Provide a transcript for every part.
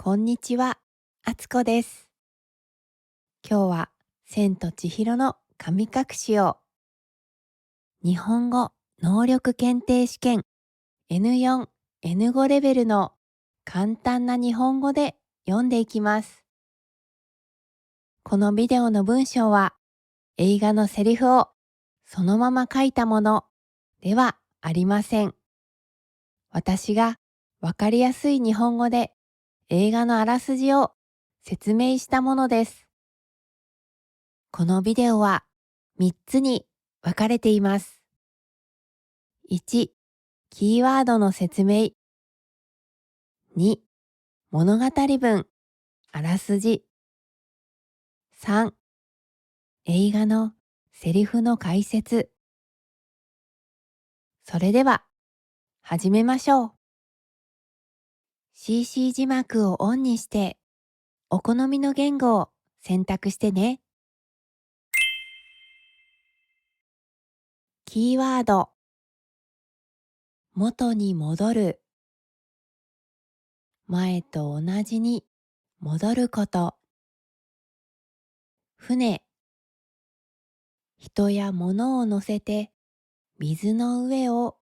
こんにちは、あつこです。今日は千と千尋の神隠しを日本語能力検定試験 N4、N5 レベルの簡単な日本語で読んでいきます。このビデオの文章は映画のセリフをそのまま書いたものではありません。私がわかりやすい日本語で映画のあらすじを説明したものです。このビデオは3つに分かれています。1、キーワードの説明。2、物語文、あらすじ。3、映画のセリフの解説。それでは、始めましょう。CC 字幕をオンにして、お好みの言語を選択してね。キーワード、元に戻る。前と同じに戻ること。船、人や物を乗せて水の上を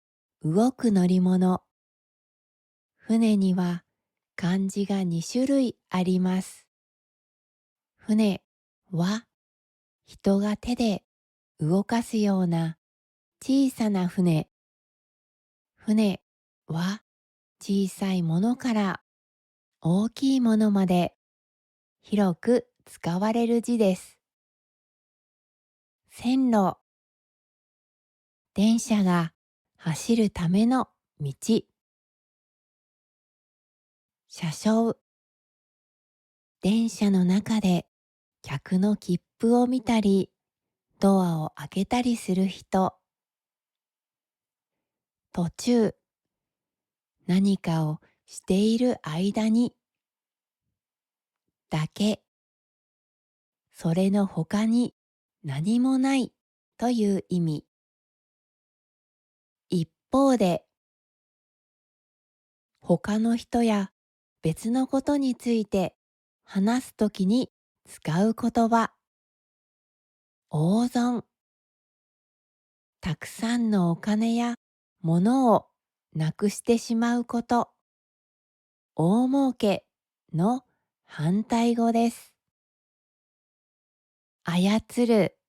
動く乗り物。船には漢字が2種類あります。船は人が手で動かすような小さな船。船は小さいものから大きいものまで広く使われる字です。線路、電車が走るための道。車掌、電車の中で客の切符を見たり、ドアを開けたりする人。途中、何かをしている間に。だけ、それの他に何もないという意味。一方で、他の人や別のことについて話すときに使う言葉。大損、たくさんのお金や物をなくしてしまうこと。大儲けの反対語です。操る、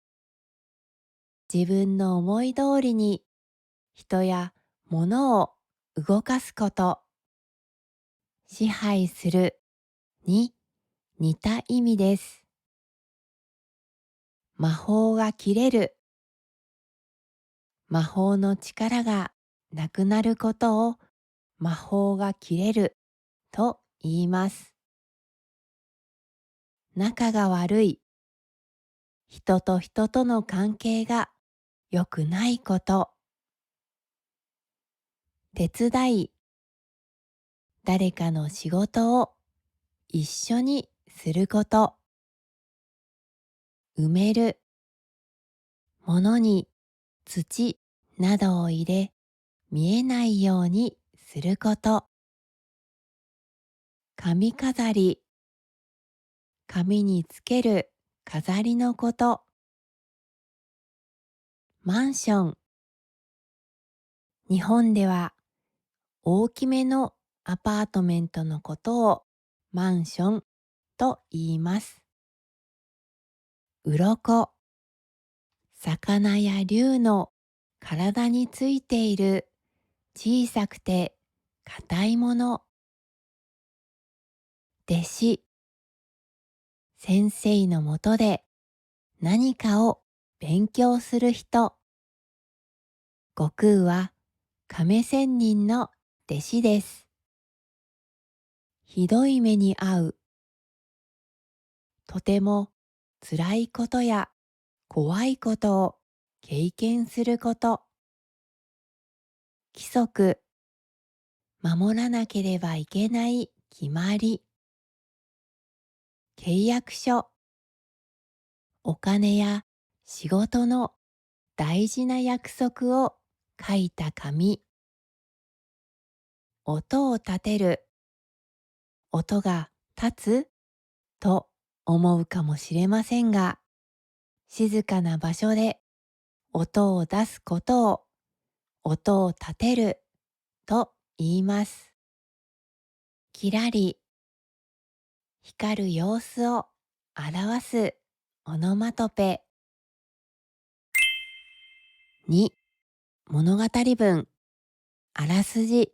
自分の思い通りに人や物を動かすこと。支配するに似た意味です。魔法が切れる、魔法の力がなくなることを魔法が切れると言います。仲が悪い、人と人との関係が良くないこと。手伝い、誰かの仕事を一緒にすること。埋める、物に土などを入れ見えないようにすること。髪飾り、髪につける飾りのこと。マンション、日本では大きめのアパートメントのことをマンションと言います。鱗、魚や竜の体についている小さくて硬いもの。弟子、先生のもとで何かを勉強する人。悟空は亀仙人の弟子です。ひどい目に遭う、とても辛いことや怖いことを経験すること。規則、守らなければいけない決まり。契約書、お金や仕事の大事な約束を書いた紙。音を立てる、音が立つと思うかもしれませんが、静かな場所で音を出すことを音を立てると言います。きらり光る様子を表すオノマトペ。2、物語文あらすじ。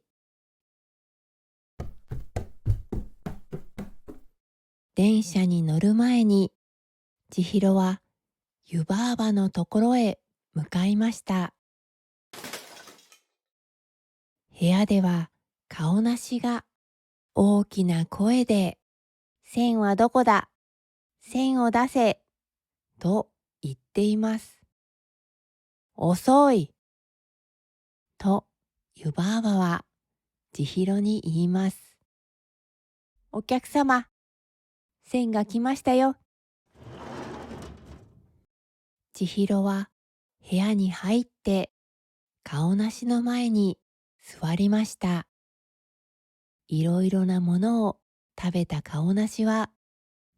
電車に乗る前に千尋は湯婆婆のところへ向かいました。部屋では顔なしが大きな声で線はどこだ、線を出せと言っています。遅いと湯婆婆は千尋に言います。お客様、線が来ましたよ。千尋は部屋に入って顔なしの前に座りました。いろいろなものを食べた顔なしは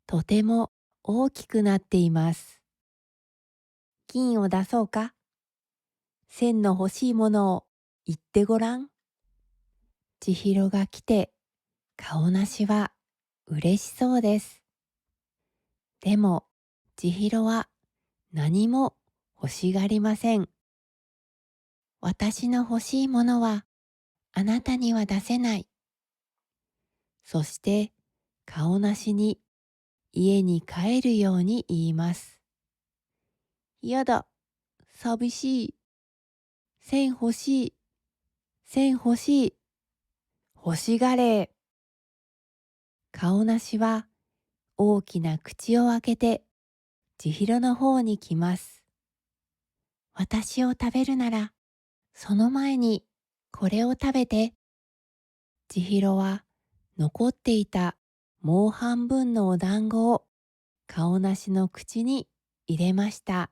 とても大きくなっています。金を出そうか。線の欲しいものを言ってごらん。千尋が来て顔なしは嬉しそうです。でも千尋は何も欲しがりません。私の欲しいものはあなたには出せない。そして顔なしに家に帰るように言います。やだ、寂しい。線欲しい。線欲しい。欲しがれ。顔なしは大きな口を開けて千尋の方に来ます。私を食べるなら、その前にこれを食べて。千尋は残っていたもう半分のお団子を顔なしの口に入れました。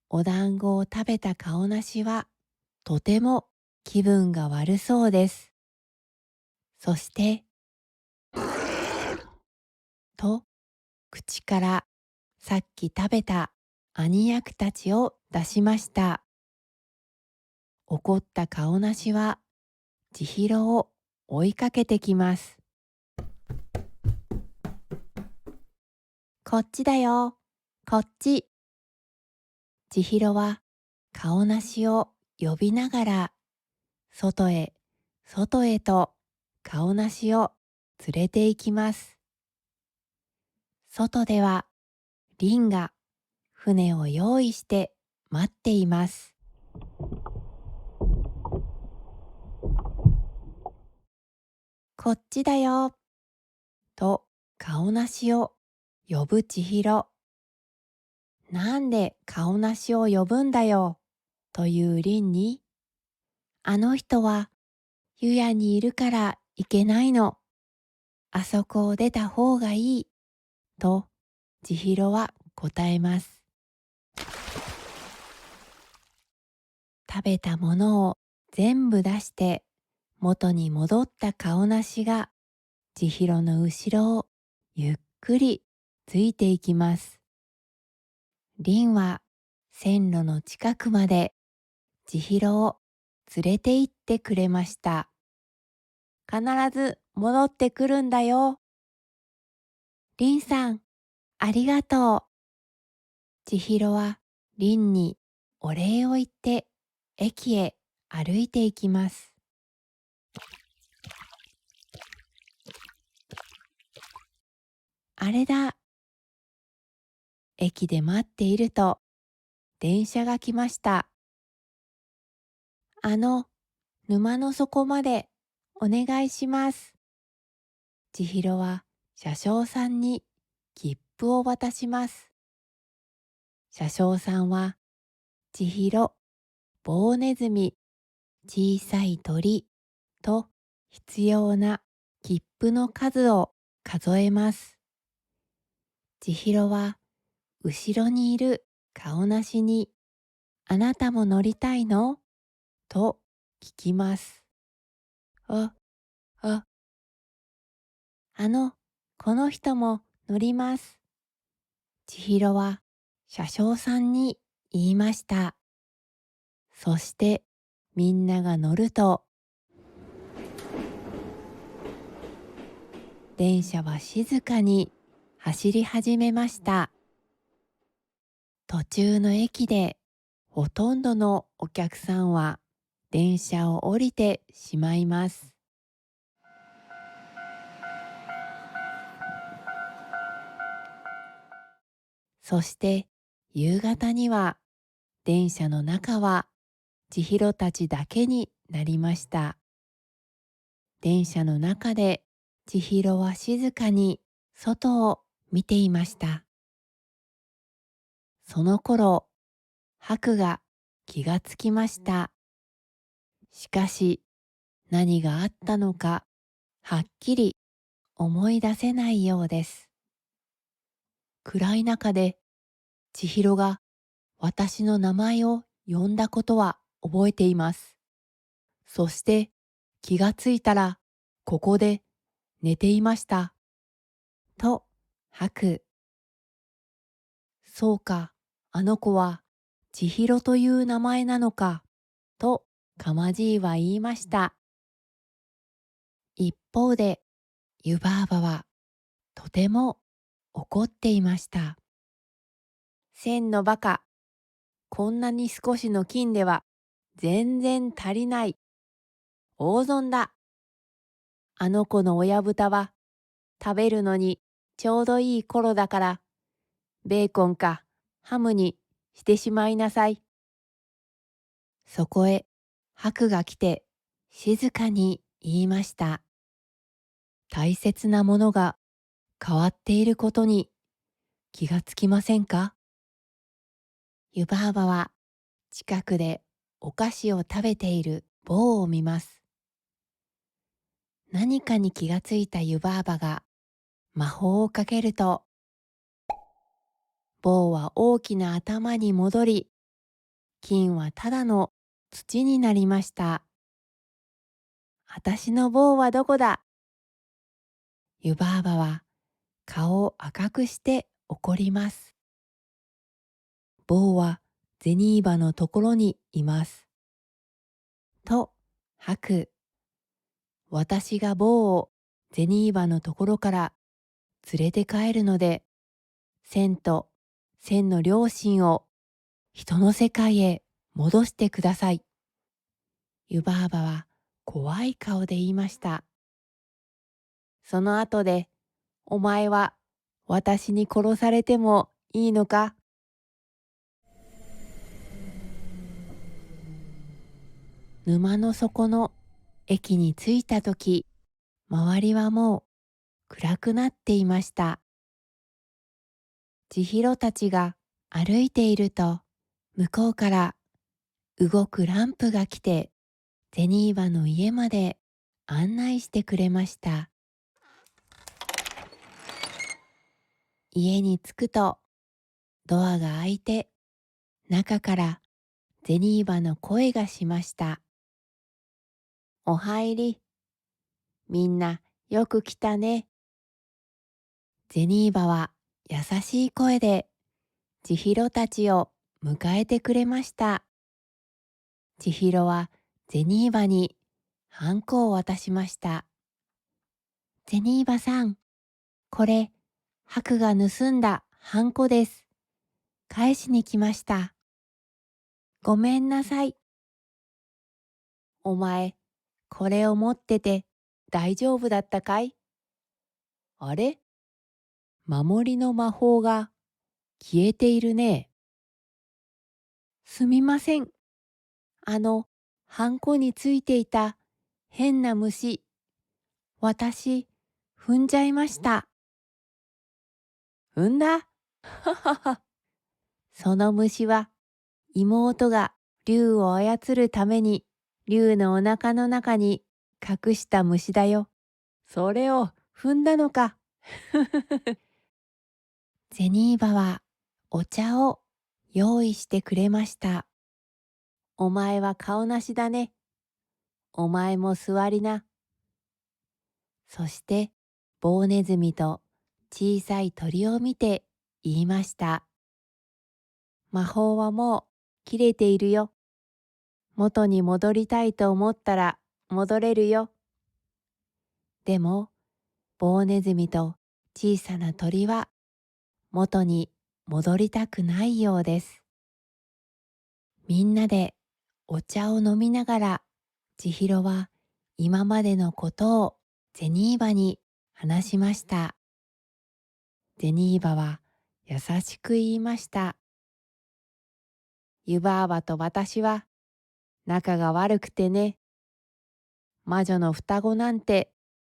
お団子を食べた顔なしはとても気分が悪そうです。そして、と口からさっき食べた兄役たちを出しました。怒った顔なしは千尋を追いかけてきます。こっちだよ、こっち。千尋は顔なしを呼びながら外へ外へと顔なしを連れて行きます。外ではリンが船を用意して待っています。こっちだよと顔なしを呼ぶ千尋。なんで顔なしを呼ぶんだよというリンに、あの人は湯屋にいるからいけないの。あそこを出た方がいいと千尋は答えます。食べたものを全部出して元に戻った顔なしが千尋の後ろをゆっくりついていきます。リンは線路の近くまで千尋を連れて行ってくれました。必ず戻ってくるんだよ。リンさん、ありがとう。千尋はリンにお礼を言って駅へ歩いていきます。あれだ。駅で待っていると電車が来ました。沼の底までお願いします。千尋は車掌さんに切符を渡します。車掌さんは千尋、棒ネズミ、小さい鳥と必要な切符の数を数えます。千尋は後ろにいる顔なしに、あなたも乗りたいのと聞きます。あ、あ、この人も乗ります。千尋は車掌さんに言いました。そしてみんなが乗ると、電車は静かに走り始めました。途中の駅でほとんどのお客さんは電車を降りてしまいます。そして夕方には電車の中は千尋たちだけになりました。電車の中で千尋は静かに外を見ていました。その頃、白が気がつきました。しかし何があったのかはっきり思い出せないようです。暗い中で千尋が私の名前を呼んだことは覚えています。そして気がついたらここで寝ていました。と吐く。そうか、あの子は千尋という名前なのか、とかまじいは言いました。一方で湯婆婆はとても怒っていました。千のバカ、こんなに少しの金では全然足りない。大損だ。あの子の親豚は食べるのにちょうどいい頃だから、ベーコンかハムにしてしまいなさい。そこへ白が来て静かに言いました。大切なものが変わっていることに気がつきませんか？湯婆婆は近くでお菓子を食べている坊を見ます。何かに気がついた湯婆婆が魔法をかけると、坊は大きな頭に戻り、金はただの土になりました。あたしの坊はどこだ？湯婆婆は顔を赤くして怒ります。坊は銭場のところにいます。と吐く。私が坊を銭場のところから連れて帰るので、千と千の両親を人の世界へ戻してください。湯婆婆は怖い顔で言いました。その後で、お前は私に殺されてもいいのか？沼の底の駅に着いたとき、周りはもう暗くなっていました。千尋たちが歩いていると、向こうから動くランプが来て、銭場の家まで案内してくれました。家に着くと、ドアが開いて、中から銭場の声がしました。お入り。みんなよく来たね。銭場は優しい声で千尋たちを迎えてくれました。千尋は銭場にハンコを渡しました。銭場さん、これ、白が盗んだハンコです。返しに来ました。ごめんなさい。お前、これを持ってて大丈夫だったかい？あれ？守りの魔法が消えているね。すみません。ハンコについていた変な虫、私、踏んじゃいました。踏んだ？ははは。その虫は妹が竜を操るために竜のお腹の中に隠した虫だよ。それを踏んだのか。ふふふふ。ゼニーバはお茶を用意してくれました。お前は顔なしだね。お前も座りな。そして棒ネズミと小さい鳥を見て言いました。魔法はもう切れているよ。元に戻りたいと思ったら戻れるよ。でも、棒ネズミと小さな鳥は元に戻りたくないようです。みんなでお茶を飲みながら、千尋は今までのことをゼニーバに話しました。ゼニーバは優しく言いました。湯婆婆と私は仲が悪くてね。魔女の双子なんて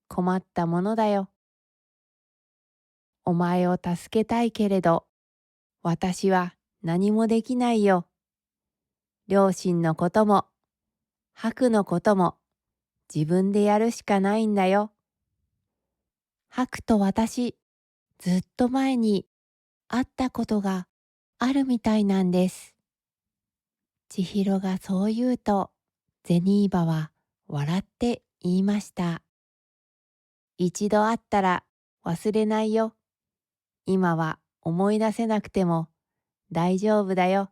困ったものだよ。お前を助けたいけれど、私は何もできないよ。両親のことも、白のことも自分でやるしかないんだよ。白と私、ずっと前に会ったことがあるみたいなんです。千尋がそう言うと、ゼニーバは笑って言いました。一度会ったら忘れないよ。今は思い出せなくても大丈夫だよ。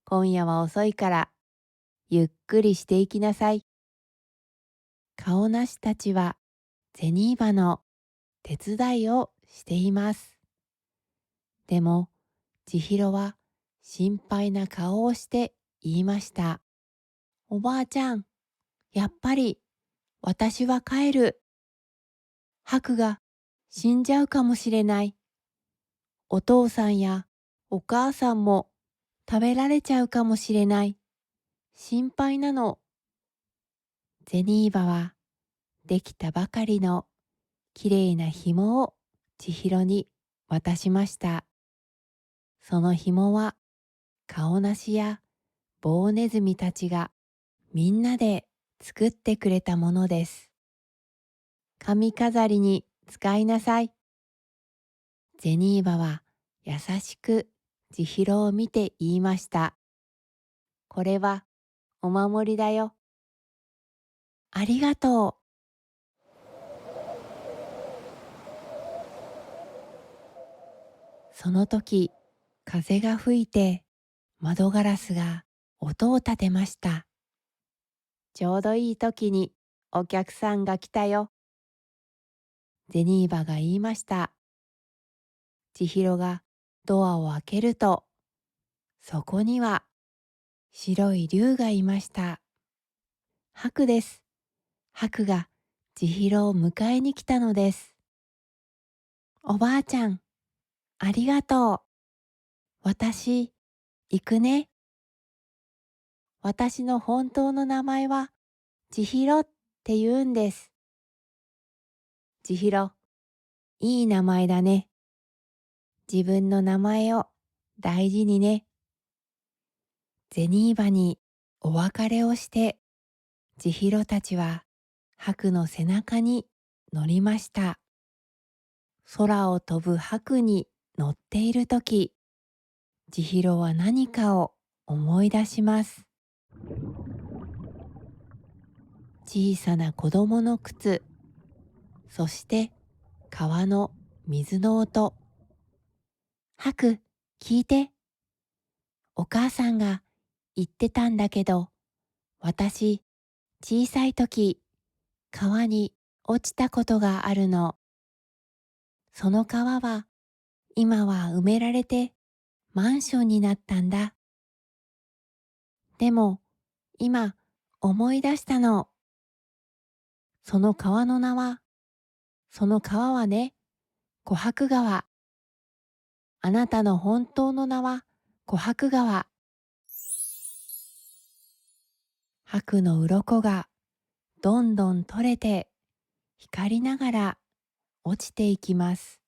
今夜は遅いからゆっくりしていきなさい。顔なしたちはゼニーバの手伝いをしています。でも千尋は心配な顔をして言いました。おばあちゃん、やっぱり私は帰る。白が死んじゃうかもしれない。お父さんやお母さんも食べられちゃうかもしれない。心配なの。ゼニーバはできたばかりのきれいな紐を千尋に渡しました。その紐はカオナシや棒ネズミたちがみんなで作ってくれたものです。髪飾りに使いなさい。ゼニーバは優しく千尋を見て言いました。これはお守りだよ。ありがとう。その時、風が吹いて窓ガラスが音を立てました。ちょうどいい時にお客さんが来たよ。ゼニーバが言いました。千尋がドアを開けると、そこには白い竜がいました。白です。白が千尋を迎えに来たのです。おばあちゃん、ありがとう。私、行くね。私の本当の名前は千尋って言うんです。千尋、いい名前だね。自分の名前を大事にね。ゼニーバにお別れをして、千尋たちは白の背中に乗りました。空を飛ぶ白に乗っているとき、千尋は何かを思い出します。小さな子供の靴、そして川の水の音。白、聞いて。お母さんが言ってたんだけど、私、小さい時、川に落ちたことがあるの。その川は、今は埋められてマンションになったんだ。でも、今、思い出したの。その川の名は、その川はね、琥珀川。あなたの本当の名は琥珀川。白の鱗がどんどん取れて光りながら落ちていきます。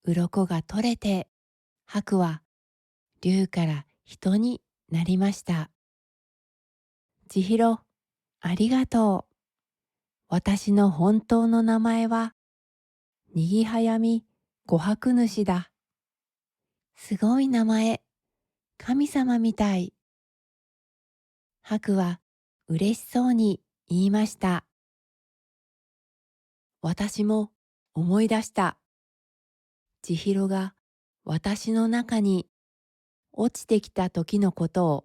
鱗が取れて白は竜から人になりました。千尋、ありがとう。私の本当の名前はにぎはやみ琥珀主だ。すごい名前、神様みたい。白は嬉しそうに言いました。私も思い出した。千尋が私の中に落ちてきた時のことを。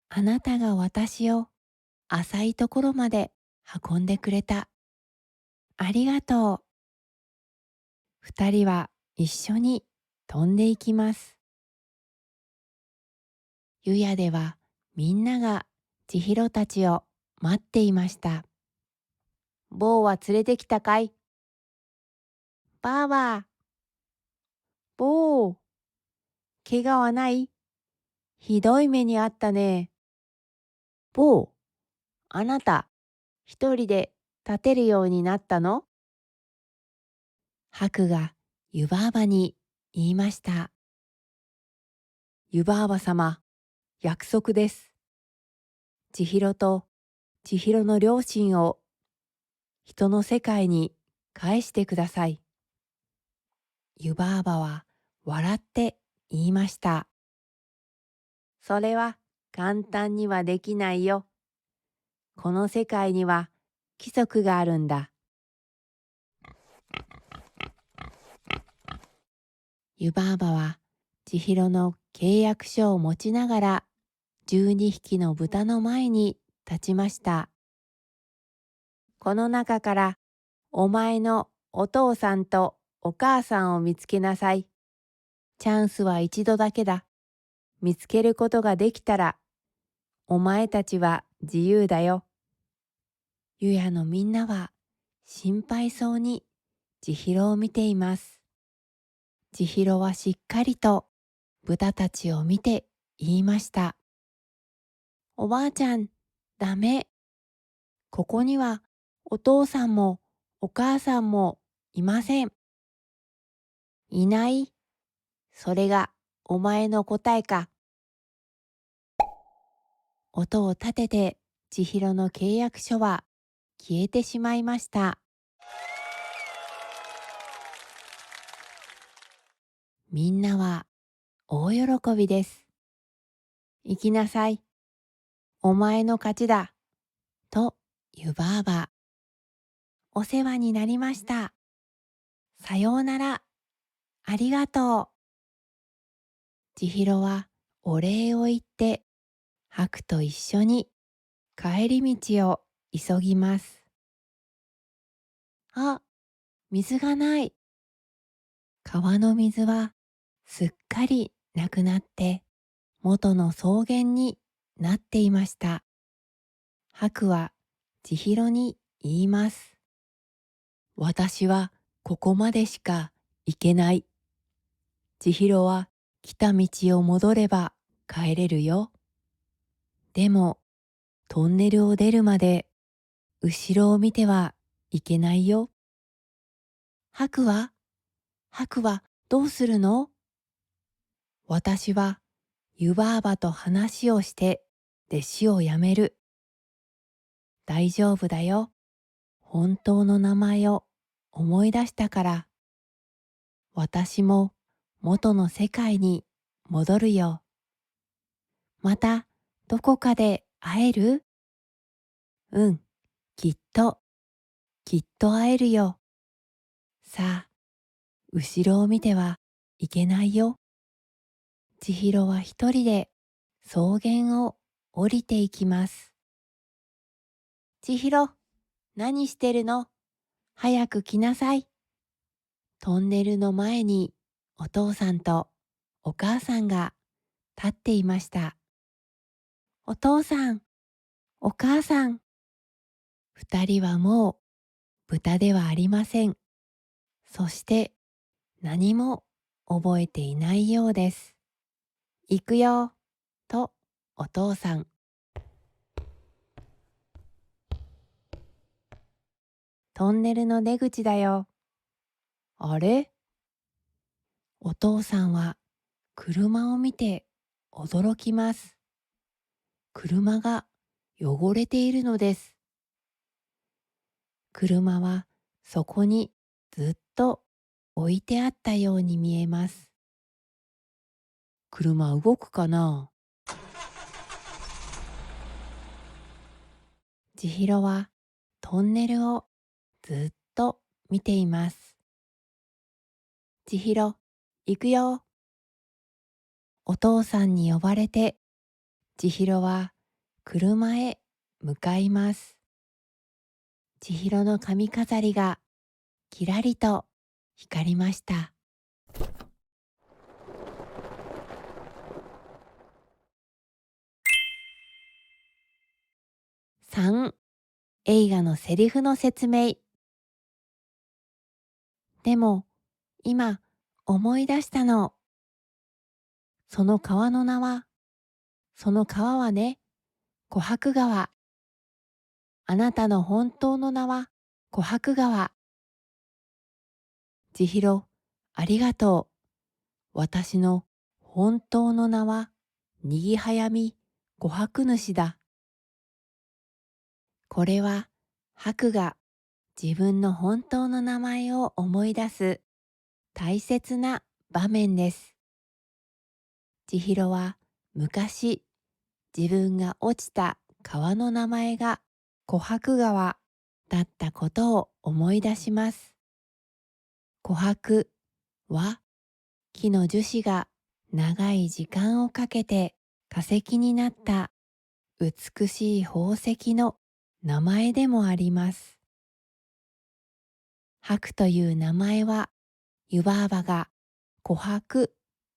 あなたが私を浅いところまで運んでくれた。ありがとう。二人は一緒に飛んでいきます。湯屋ではみんなが千尋たちを待っていました。坊は連れてきたかい？ばあば、坊、怪我はない？ひどい目にあったね。坊、あなた、一人で立てるようになったの？白が湯婆婆に言いました。湯婆婆様、約束です。千尋と千尋の両親を人の世界に返してください。湯婆婆は笑って言いました。それは簡単にはできないよ。この世界には規則があるんだ。湯婆婆は千尋の契約書を持ちながら12匹の豚の前に立ちました。この中からお前のお父さんとお母さんを見つけなさい。チャンスは一度だけだ。見つけることができたら、お前たちは自由だよ。湯屋のみんなは心配そうに千尋を見ています。千尋はしっかりと豚たちを見て言いました。おばあちゃん、ダメ。ここにはお父さんもお母さんもいません。いない。それがお前の答えか。音を立てて千尋の契約書は消えてしまいました。みんなは大喜びです。行きなさい。お前の勝ちだ。と湯婆婆。お世話になりました。さようなら。ありがとう。千尋はお礼を言って白と一緒に帰り道を急ぎます。あ、水がない。川の水はすっかりなくなって元の草原になっていました。白は千尋に言います。私はここまでしか行けない。千尋は来た道を戻れば帰れるよ。でもトンネルを出るまで後ろを見てはいけないよ。白は白はどうするの？私は湯婆婆と話をして弟子を辞める。大丈夫だよ。本当の名前を思い出したから。私も元の世界に戻るよ。またどこかで会える？うん、きっと、きっと会えるよ。さあ、後ろを見てはいけないよ。千尋は一人で草原を降りていきます。千尋、何してるの？早く来なさい。トンネルの前にお父さんとお母さんが立っていました。お父さん、お母さん。二人はもう豚ではありません。そして何も覚えていないようです。行くよ、とお父さん。トンネルの出口だよ。あれ？お父さんは車を見て驚きます。車が汚れているのです。車はそこにずっと置いてあったように見えます。車動くかな？千尋はトンネルをずっと見ています。千尋、行くよ。お父さんに呼ばれて、千尋は車へ向かいます。千尋の髪飾りがきらりと光りました。3、映画のセリフの説明。でも、今思い出したの。その川の名は、その川はね、琥珀川。あなたの本当の名は琥珀川。千尋、ありがとう。私の本当の名はにぎはやみ琥珀主だ。これは白が自分の本当の名前を思い出す大切な場面です。千尋は昔自分が落ちた川の名前が琥珀川だったことを思い出します。琥珀は木の樹脂が長い時間をかけて化石になった美しい宝石の名前でもあります。白という名前は湯婆婆が琥珀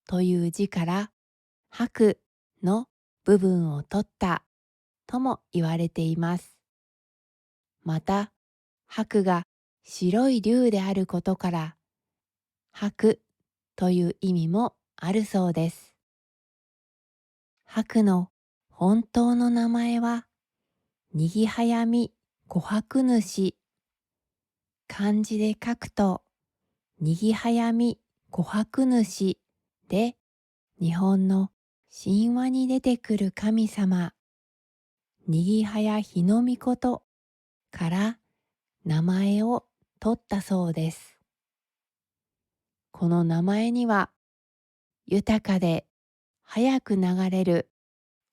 という字から白の部分を取ったとも言われています。また、白が白い竜であることから白という意味もあるそうです。白の本当の名前はにぎはやみ琥珀主。漢字で書くとにぎはやみ琥珀主で、日本の神話に出てくる神様にぎはやひのみことから名前を取ったそうです。この名前には豊かで早く流れる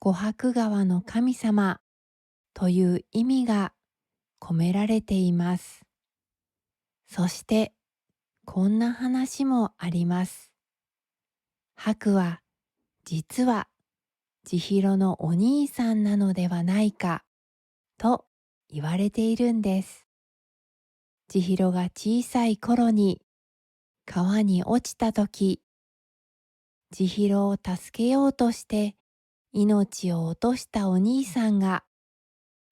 琥珀川の神様という意味が込められています。そしてこんな話もあります。白は実は千尋のお兄さんなのではないかと言われているんです。千尋が小さい頃に川に落ちたとき、千尋を助けようとして命を落としたお兄さんが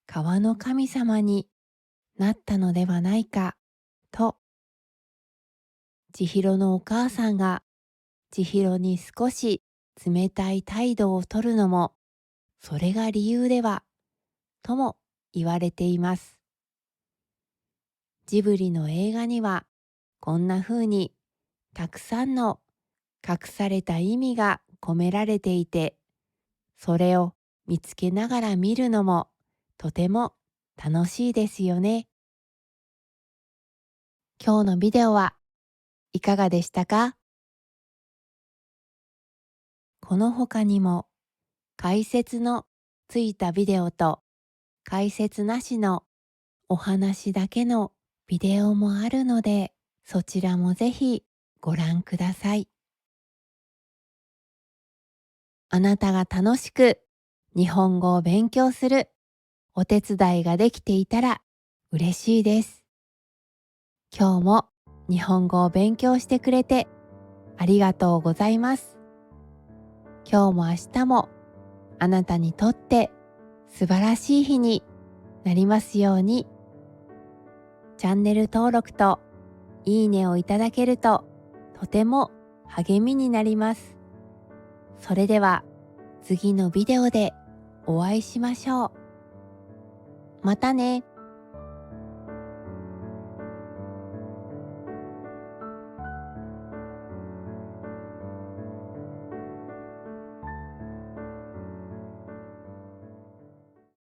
川の神様になったのではないかと、千尋のお母さんが千尋に少し冷たい態度をとるのもそれが理由ではとも言われています。ジブリの映画にはこんな風にたくさんの隠された意味が込められていて、それを見つけながら見るのもとても楽しいですよね。今日のビデオはいかがでしたか？この他にも解説のついたビデオと解説なしのお話だけのビデオもあるので、そちらもぜひご覧ください。あなたが楽しく日本語を勉強するお手伝いができていたら嬉しいです。今日も日本語を勉強してくれてありがとうございます。今日も明日もあなたにとって素晴らしい日になりますように。チャンネル登録といいねをいただけるととても励みになります。それでは次のビデオでお会いしましょう。またね。